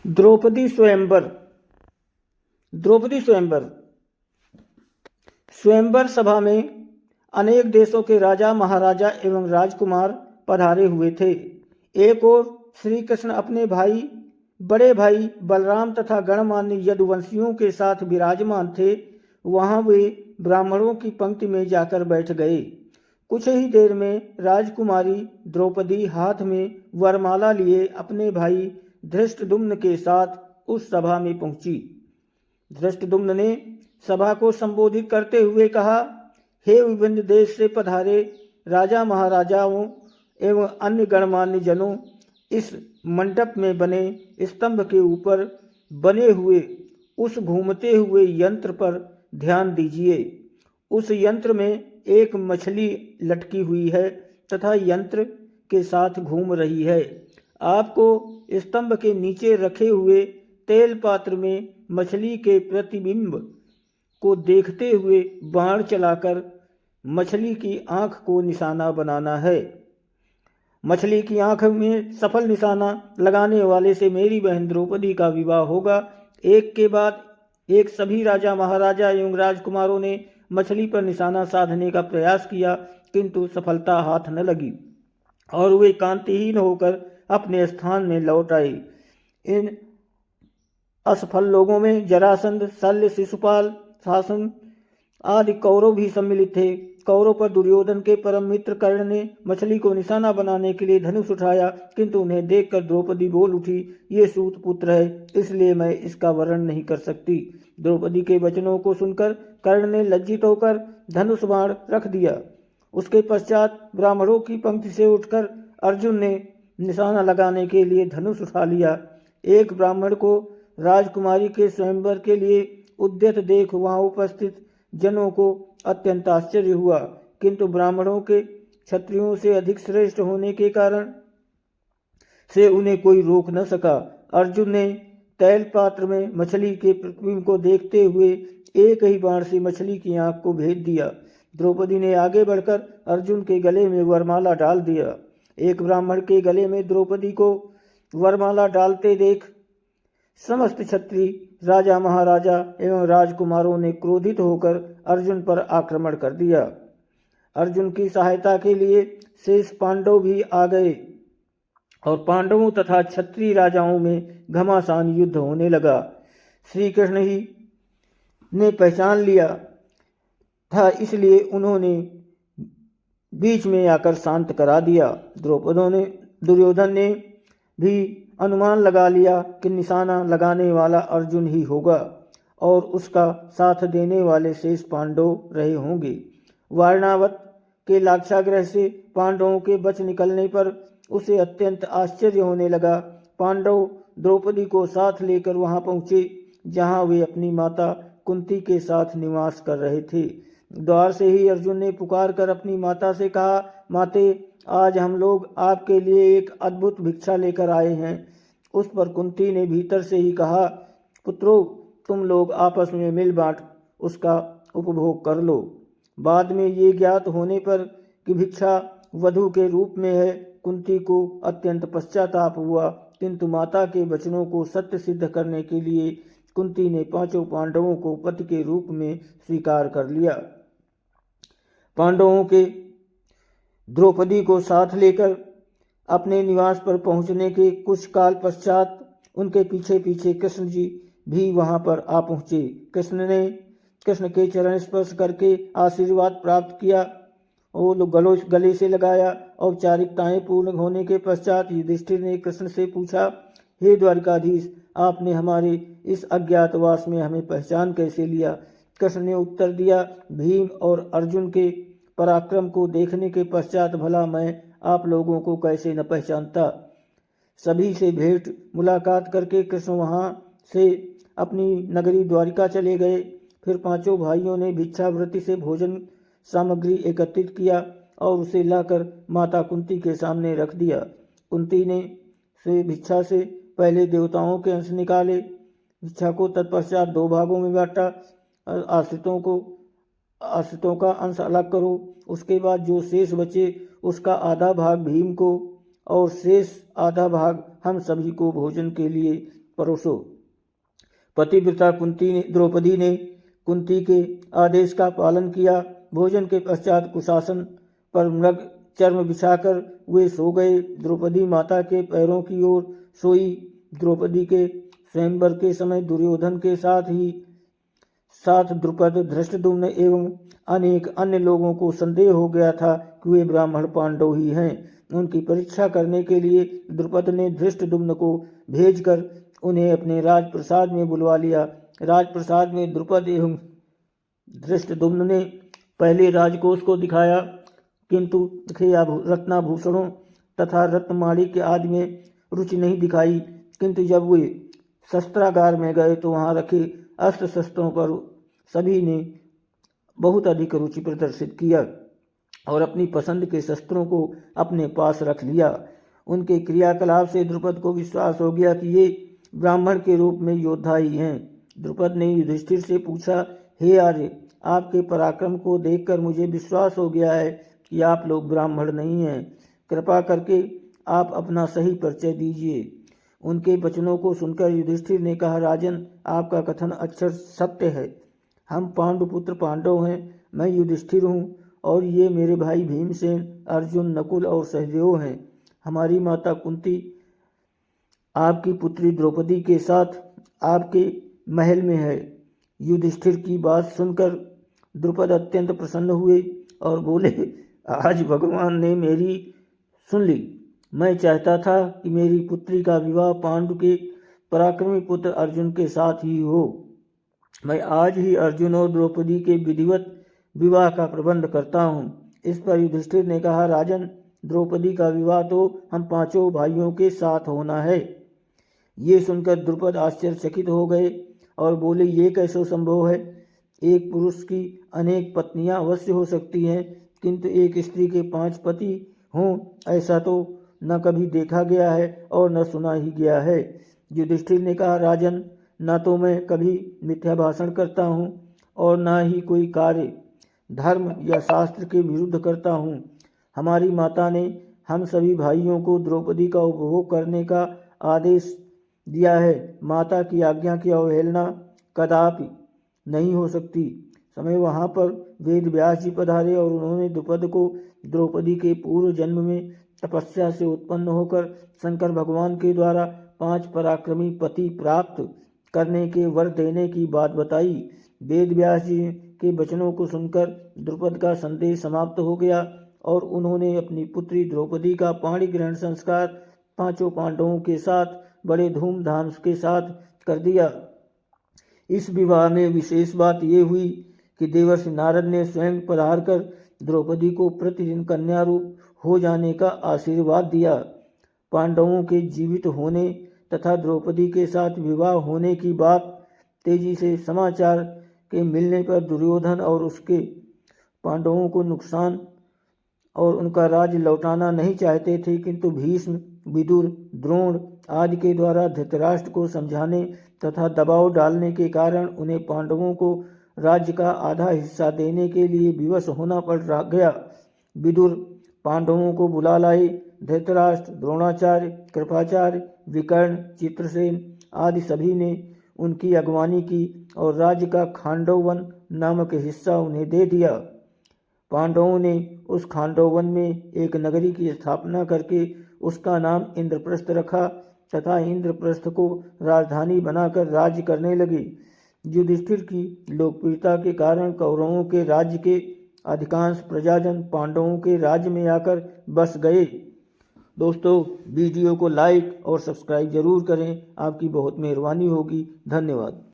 द्रौपदी स्वयंवर। द्रौपदी स्वयंवर स्वयंवर सभा में अनेक देशों के राजा महाराजा एवं राजकुमार पधारे हुए थे। एक ओर श्री कृष्ण अपने बड़े भाई बलराम तथा गणमान्य यदुवंशियों के साथ विराजमान थे। वहां वे ब्राह्मणों की पंक्ति में जाकर बैठ गए। कुछ ही देर में राजकुमारी द्रौपदी हाथ में वरमाला लिए अपने भाई धृष्टद्युम्न के साथ उस सभा में पहुंची। धृष्टद्युम्न ने सभा को संबोधित करते हुए कहा, हे विभिन्न देश से पधारे राजा महाराजाओं एवं अन्य गणमान्य जनों, इस मंडप में बने स्तंभ के ऊपर बने हुए उस घूमते हुए यंत्र पर ध्यान दीजिए। उस यंत्र में एक मछली लटकी हुई है तथा यंत्र के साथ घूम रही है। आपको स्तंभ के नीचे रखे हुए तेल पात्र में मछली के प्रतिबिंब को देखते हुए बाण चलाकर मछली की आंख को निशाना बनाना है। मछली की आंख में सफल निशाना लगाने वाले से मेरी बहन द्रौपदी का विवाह होगा। एक के बाद एक सभी राजा महाराजा एवं राजकुमारों ने मछली पर निशाना साधने का प्रयास किया, किंतु सफलता हाथ न लगी और वे कांतिहीन होकर अपने स्थान में लौट आए। इन असफल लोगों में जरासंध, शल्य, शिशुपाल, शासन आदि कौरव भी सम्मिलित थे। कौरव पर दुर्योधन के परम मित्र कर्ण ने मछली को निशाना बनाने के लिए धनुष उठाया, किंतु उन्हें देखकर द्रौपदी बोल उठी, ये सूत पुत्र है, इसलिए मैं इसका वर्णन नहीं कर सकती। द्रौपदी के वचनों को सुनकर कर्ण ने लज्जित होकर धनुष बाण रख दिया। उसके पश्चात ब्राह्मणों की पंक्ति से उठकर अर्जुन ने निशाना लगाने के लिए धनुष उठा लिया। एक ब्राह्मण को राजकुमारी के स्वयंवर के लिए उद्यत देख वहां उपस्थित जनों को अत्यंत आश्चर्य हुआ, किंतु ब्राह्मणों के क्षत्रियों से अधिक श्रेष्ठ होने के कारण से उन्हें कोई रोक न सका। अर्जुन ने तैल पात्र में मछली के प्रतिबिंब को देखते हुए एक ही बाण से मछली की आंख को भेद दिया। द्रौपदी ने आगे बढ़कर अर्जुन के गले में वरमाला डाल दिया। एक ब्राह्मण के गले में द्रौपदी को वरमाला डालते देख समस्त क्षत्रिय राजा महाराजा एवं राजकुमारों ने क्रोधित होकर अर्जुन पर आक्रमण कर दिया। अर्जुन की सहायता के लिए शेष पांडव भी आ गए और पांडवों तथा क्षत्रिय राजाओं में घमासान युद्ध होने लगा। श्री कृष्ण ही ने पहचान लिया था, इसलिए उन्होंने बीच में आकर शांत करा दिया। दुर्योधन ने भी अनुमान लगा लिया कि निशाना लगाने वाला अर्जुन ही होगा और उसका साथ देने वाले शेष पांडव रहे होंगे। वारणावत के लाक्षागृह से पांडवों के बच निकलने पर उसे अत्यंत आश्चर्य होने लगा। पांडव द्रौपदी को साथ लेकर वहां पहुंचे जहां वे अपनी माता कुंती के साथ निवास कर रहे थे। द्वार से ही अर्जुन ने पुकार कर अपनी माता से कहा, माते, आज हम लोग आपके लिए एक अद्भुत भिक्षा लेकर आए हैं। उस पर कुंती ने भीतर से ही कहा, पुत्रों, तुम लोग आपस में मिल बांट उसका उपभोग कर लो। बाद में ये ज्ञात होने पर कि भिक्षा वधु के रूप में है, कुंती को अत्यंत पश्चाताप हुआ, किंतु माता के वचनों को सत्य सिद्ध करने के लिए कुंती ने पांचों पांडवों को पति के रूप में स्वीकार कर लिया। पांडवों के द्रौपदी को साथ लेकर अपने निवास पर पहुंचने के कुछ काल पश्चात उनके पीछे पीछे कृष्ण जी भी वहां पर आ पहुंचे। कृष्ण के चरण स्पर्श करके आशीर्वाद प्राप्त किया और गले से लगाया। औपचारिकताएं पूर्ण होने के पश्चात युधिष्ठिर ने कृष्ण से पूछा, हे द्वारिकाधीश, आपने हमारे इस अज्ञातवास में हमें पहचान कैसे लिया? कृष्ण ने उत्तर दिया, भीम और अर्जुन के पराक्रम को देखने के पश्चात भला मैं आप लोगों को कैसे न पहचानता। सभी से भेंट मुलाकात करके कृष्ण वहां से अपनी नगरी द्वारिका चले गए। फिर पांचों भाइयों ने भिक्षावृत्ति से भोजन सामग्री एकत्रित किया और उसे लाकर माता कुंती के सामने रख दिया। कुंती ने भिक्षा से पहले देवताओं के अंश निकाले। भिक्षा को तत्पश्चात दो भागों में बांटा। आश्रितों का अंश अलग करो। उसके बाद जो शेष बचे उसका आधा भाग भीम को और शेष आधा भाग हम सभी को भोजन के लिए परोसो। पतिव्रता द्रौपदी ने कुंती के आदेश का पालन किया। भोजन के पश्चात कुशासन पर मृग चर्म बिछाकर वे सो गए। द्रौपदी माता के पैरों की ओर सोई। द्रौपदी के स्वयंवर के समय दुर्योधन के साथ द्रुपद, धृष्टद्युम्न एवं अनेक अन्य लोगों को संदेह हो गया था कि वे ब्राह्मण पांडव ही हैं। उनकी परीक्षा करने के लिए द्रुपद ने धृष्टद्युम्न को भेजकर उन्हें अपने राजप्रसाद में बुलवा लिया। राजप्रसाद में द्रुपद एवं धृष्टद्युम्न ने पहले राजकोष को दिखाया, किंतु रत्नाभूषणों तथा रत्नमाणिक्य आदि में रुचि नहीं दिखाई। किंतु जब वे शस्त्रागार में गए तो वहां रखे अस्त्र शस्त्रों पर सभी ने बहुत अधिक रुचि प्रदर्शित किया और अपनी पसंद के शस्त्रों को अपने पास रख लिया। उनके क्रियाकलाप से द्रुपद को विश्वास हो गया कि ये ब्राह्मण के रूप में योद्धा ही हैं। द्रुपद ने युधिष्ठिर से पूछा, हे आर्य, आपके पराक्रम को देखकर मुझे विश्वास हो गया है कि आप लोग ब्राह्मण नहीं हैं। कृपा करके आप अपना सही परिचय दीजिए। उनके वचनों को सुनकर युधिष्ठिर ने कहा, राजन, आपका कथन अक्षर सत्य है। हम पांडुपुत्र पांडव हैं। मैं युधिष्ठिर हूँ और ये मेरे भाई भीमसेन, अर्जुन, नकुल और सहदेव हैं। हमारी माता कुंती आपकी पुत्री द्रौपदी के साथ आपके महल में है। युधिष्ठिर की बात सुनकर द्रुपद अत्यंत प्रसन्न हुए और बोले, आज भगवान ने मेरी सुन ली। मैं चाहता था कि मेरी पुत्री का विवाह पांडु के पराक्रमी पुत्र अर्जुन के साथ ही हो। मैं आज ही अर्जुन और द्रौपदी के विधिवत विवाह का प्रबंध करता हूँ। इस पर युधिष्ठिर ने कहा, राजन, द्रौपदी का विवाह तो हम पांचों भाइयों के साथ होना है। ये सुनकर द्रुपद आश्चर्यचकित हो गए और बोले, ये कैसे संभव है? एक पुरुष की अनेक पत्नियां अवश्य हो सकती हैं, किंतु एक स्त्री के 5 पति हों, ऐसा तो न कभी देखा गया है और न सुना ही गया है। युधिष्ठिर ने कहा, राजन, न तो मैं कभी मिथ्या भाषण करता हूँ और न ही कोई कार्य धर्म या शास्त्र के विरुद्ध करता हूँ। हमारी माता ने हम सभी भाइयों को द्रौपदी का उपभोग करने का आदेश दिया है। माता की आज्ञा की अवहेलना कदापि नहीं हो सकती। समय वहाँ पर वेद व्यास जी पधारे और उन्होंने द्रुपद को द्रौपदी के पूर्व जन्म में तपस्या से उत्पन्न होकर शंकर भगवान के द्वारा 5 पराक्रमी पति प्राप्त करने के वर देने की बात बताई। वेद व्यास जी के वचनों को सुनकर द्रुपद का संदेह समाप्त हो गया और उन्होंने अपनी पुत्री द्रौपदी का पाणी ग्रहण संस्कार 5 पांडवों के साथ बड़े धूमधाम के साथ कर दिया। इस विवाह में विशेष बात ये हुई कि देवर्षि नारद ने स्वयं पधार कर द्रौपदी को प्रतिदिन कन्या रूप हो जाने का आशीर्वाद दिया। पांडवों के जीवित होने तथा द्रौपदी के साथ विवाह होने की बात तेजी से समाचार के मिलने पर दुर्योधन और उसके पांडवों को नुकसान और उनका राज्य लौटाना नहीं चाहते थे, किंतु भीष्म, विदुर, द्रोण आदि के द्वारा धृतराष्ट्र को समझाने तथा दबाव डालने के कारण उन्हें पांडवों को राज्य का आधा हिस्सा देने के लिए विवश होना पड़ गया। विदुर पांडवों को बुला लाए। धृतराष्ट्र, द्रोणाचार्य, कृपाचार्य, विकर्ण, चित्रसेन आदि सभी ने उनकी अगवानी की और राज्य का खांडव वन नामक हिस्सा उन्हें दे दिया। पांडवों ने उस खांडव वन में एक नगरी की स्थापना करके उसका नाम इंद्रप्रस्थ रखा तथा इंद्रप्रस्थ को राजधानी बनाकर राज्य करने लगे। युधिष्ठिर की लोकप्रियता के कारण कौरवों के राज्य के अधिकांश प्रजाजन पांडवों के राज्य में आकर बस गए। दोस्तों, वीडियो को लाइक और सब्सक्राइब जरूर करें। आपकी बहुत मेहरबानी होगी। धन्यवाद।